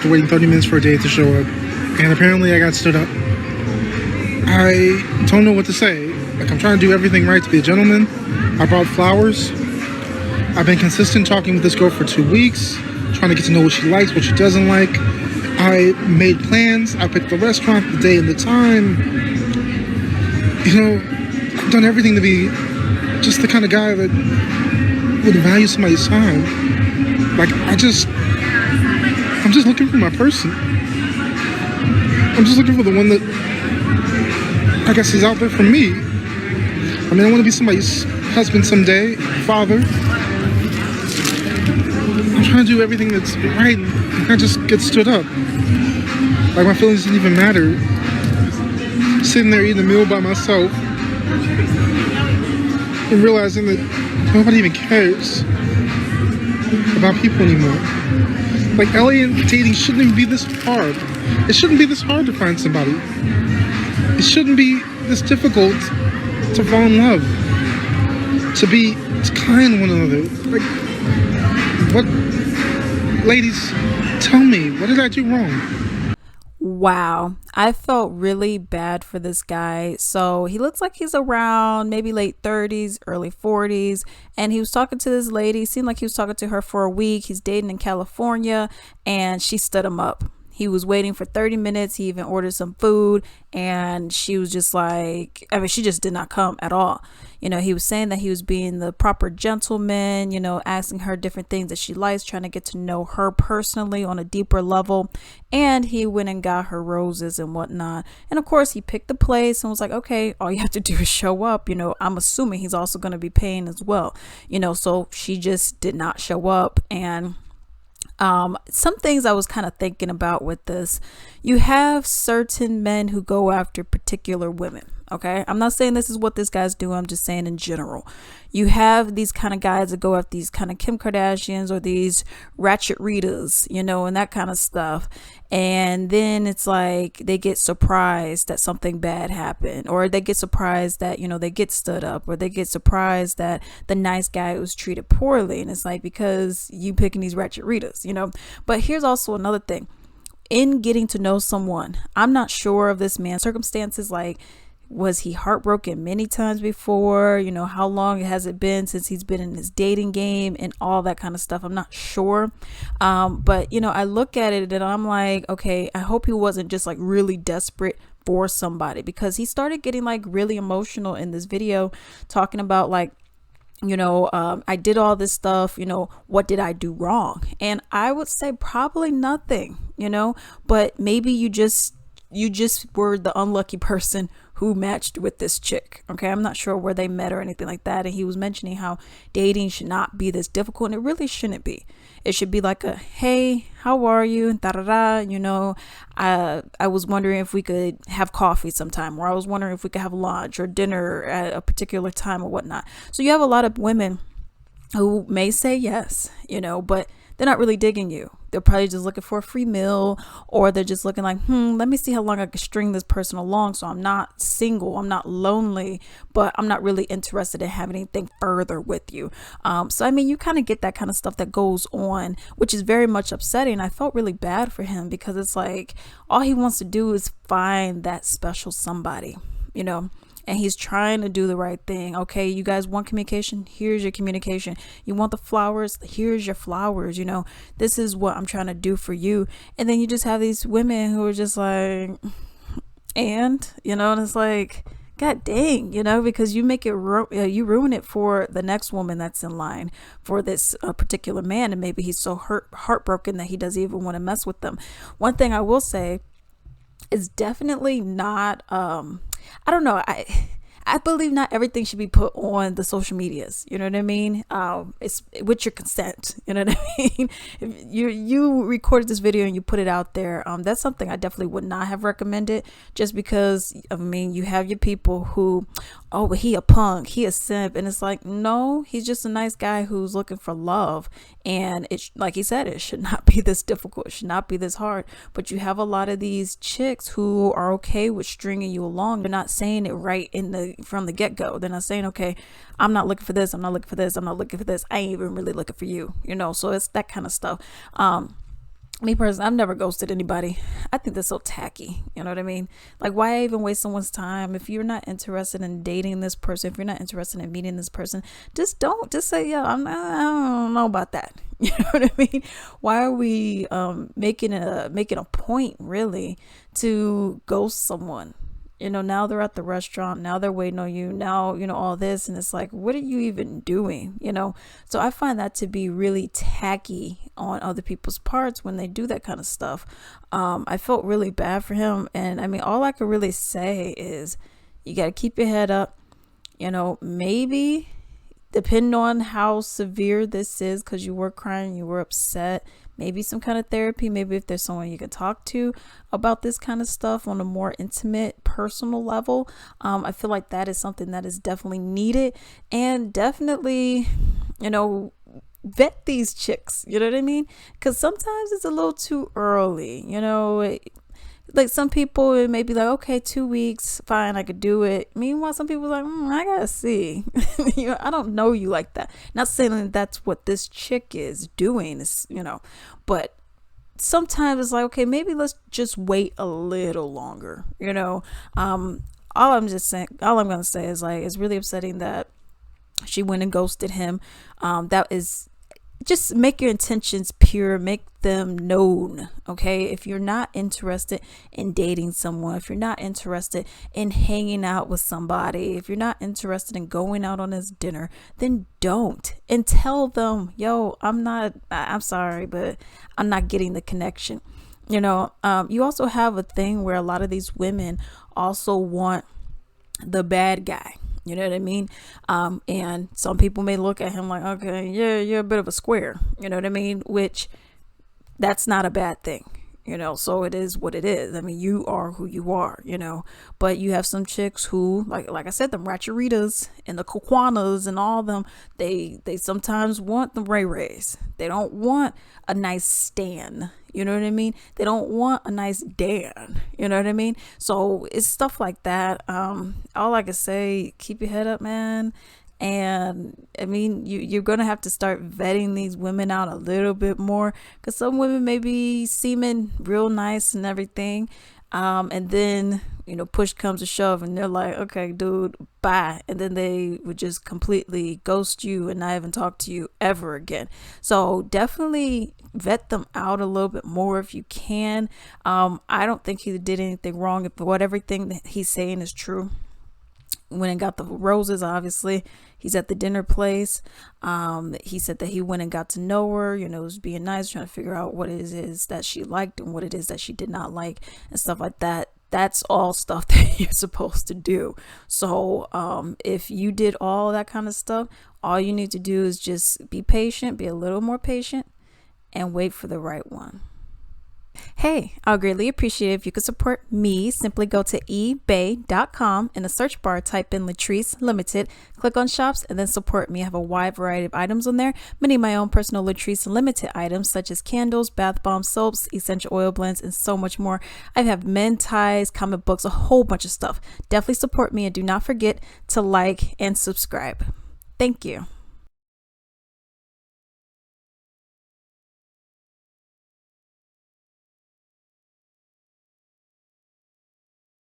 after waiting 30 minutes for a date to show up, and apparently I got stood up. I don't know what to say. Like, I'm trying to do everything right to be a gentleman. I brought flowers. I've been consistent talking with this girl for 2 weeks, trying to get to know what she likes, what she doesn't like. I made plans. I picked the restaurant, the day, and the time. You know, I've done everything to be just the kind of guy that would value somebody's time. Like, I'm just looking for my person. I'm just looking for the one that, I guess, is out there for me. I mean, I want to be somebody's husband someday, father. I'm trying to do everything that's right, and I just get stood up. Like, my feelings didn't even matter. Sitting there eating a meal by myself and realizing that nobody even cares about people anymore. Like, alien dating shouldn't even be this hard. It shouldn't be this hard to find somebody. It shouldn't be this difficult to fall in love, to be kind to one another. Like, what, ladies, tell me, what did I do wrong? Wow, I felt really bad for this guy. So he looks like he's around maybe late 30s, early 40s. And he was talking to this lady. Seemed like he was talking to her for a week. He's dating in California, and she stood him up. He was waiting for 30 minutes. He even ordered some food, and she was just like, I mean, she just did not come at all. You know, he was saying that he was being the proper gentleman, you know, asking her different things that she likes, trying to get to know her personally on a deeper level. And he went and got her roses and whatnot. And of course, he picked the place and was like, okay, all you have to do is show up. You know, I'm assuming he's also going to be paying as well. You know, so she just did not show up. And some things I was kind of thinking about with this. You have certain men who go after particular women. Okay, I'm not saying this is what this guy's doing. I'm just saying in general. You have these kind of guys that go after these kind of Kim Kardashians or these Ratchet Ritas, you know, and that kind of stuff. And then it's like they get surprised that something bad happened, or they get surprised that, you know, they get stood up, or they get surprised that the nice guy was treated poorly. And it's like, because you picking these Ratchet Ritas, you know. But here's also another thing. In getting to know someone, I'm not sure of this man's circumstances. Like, was he heartbroken many times before? You know, how long has it been since he's been in his dating game and all that kind of stuff? I'm not sure. But, you know, I look at it and I'm like, okay, I hope he wasn't just like really desperate for somebody, because he started getting like really emotional in this video, talking about like, you know, I did all this stuff, you know, what did I do wrong? And I would say probably nothing, you know, but maybe you just were the unlucky person who matched with this chick. Okay, I'm not sure where they met or anything like that. And he was mentioning how dating should not be this difficult, and it really shouldn't be. It should be like a, hey, how are you? Da da da. You know, I was wondering if we could have coffee sometime, or I was wondering if we could have lunch or dinner at a particular time or whatnot. So you have a lot of women who may say yes, you know, but they're not really digging you. They're probably just looking for a free meal, or they're just looking like, let me see how long I can string this person along, so I'm not single, I'm not lonely, but I'm not really interested in having anything further with you. So I mean, you kind of get that kind of stuff that goes on, which is very much upsetting. I felt really bad for him, because it's like all he wants to do is find that special somebody, you know. And he's trying to do the right thing. Okay, you guys want communication? Here's your communication. You want the flowers? Here's your flowers. You know, this is what I'm trying to do for you. And then you just have these women who are just like, and, you know, and it's like, God dang, you know, because you make it, you ruin it for the next woman that's in line for this particular man. And maybe he's so heartbroken that he doesn't even want to mess with them. One thing I will say is definitely not, I don't know. I believe not everything should be put on the social medias. You know what I mean? It's with your consent. You know what I mean? If you recorded this video and you put it out there, that's something I definitely would not have recommended. Just because, I mean, you have your people who, oh, but he a punk, he a simp, and it's like, no, he's just a nice guy who's looking for love. And it's like he said, it should not be this difficult. It should not be this hard. But you have a lot of these chicks who are okay with stringing you along. They're not saying it right from the get-go. They're not saying, okay, I'm not looking for this, I'm not looking for this, I'm not looking for this, I ain't even really looking for you, you know. So it's that kind of stuff. Me personally, I've never ghosted anybody. I think that's so tacky. You know what I mean? Like, why even waste someone's time if you're not interested in dating this person? If you're not interested in meeting this person, just say, yeah, I don't know about that. You know what I mean? Why are we making a point really to ghost someone? Now they're at the restaurant, now they're waiting on you, now, all this. And it's like, what are you even doing? So I find that to be really tacky on other people's parts when they do that kind of stuff. I felt really bad for him. And I mean, all I could really say is you got to keep your head up. Maybe depending on how severe this is, because you were crying, you were upset, maybe some kind of therapy, maybe if there's someone you can talk to about this kind of stuff on a more intimate, personal level. I feel like that is something that is definitely needed, and definitely, vet these chicks, you know what I mean? Because sometimes it's a little too early, like some people, it may be like, okay, 2 weeks, fine, I could do it. Meanwhile, some people are like, I gotta see. I don't know you like that. Not saying that that's what this chick is doing, but sometimes it's like, okay, maybe let's just wait a little longer. All I'm gonna say is like, it's really upsetting that she went and ghosted him. That is, just make your intentions pure, make them known. Okay, if you're not interested in dating someone, if you're not interested in hanging out with somebody, if you're not interested in going out on this dinner, then don't. And tell them, yo, I'm sorry, but I'm not getting the connection. You also have a thing where a lot of these women also want the bad guy. You know what I mean? And some people may look at him like, okay, yeah, you're a bit of a square. You know what I mean? Which, that's not a bad thing. So it is what it is. I mean, you are who you are, but you have some chicks who, like I said, them Ratcheritas and the Coquanas and all of them, they sometimes want the Ray Rays. They don't want a nice Stan. You know what I mean? They don't want a nice Dan. You know what I mean? So it's stuff like that. All I can say, keep your head up, man. And I mean, you're going to have to start vetting these women out a little bit more, because some women may be seeming real nice and everything. And then, push comes to shove and they're like, okay, dude, bye. And then they would just completely ghost you and not even talk to you ever again. So definitely vet them out a little bit more if you can. I don't think he did anything wrong. If everything that he's saying is true. Went and got the roses, obviously. He's at the dinner place. He said that he went and got to know her, was being nice, trying to figure out what it is that she liked and what it is that she did not like and stuff like that. That's all stuff that you're supposed to do. So if you did all that kind of stuff, all you need to do is just be patient, be a little more patient, and wait for the right one. Hey, I'll greatly appreciate it if you could support me. Simply go to ebay.com. In the search bar, type in Latrice Limited, click on shops, and then support me. I have a wide variety of items on there, many of my own personal Latrice Limited items, such as candles, bath bombs, soaps, essential oil blends, and so much more. I have men ties, comic books, a whole bunch of stuff. Definitely support me, and do not forget to like and subscribe. Thank you.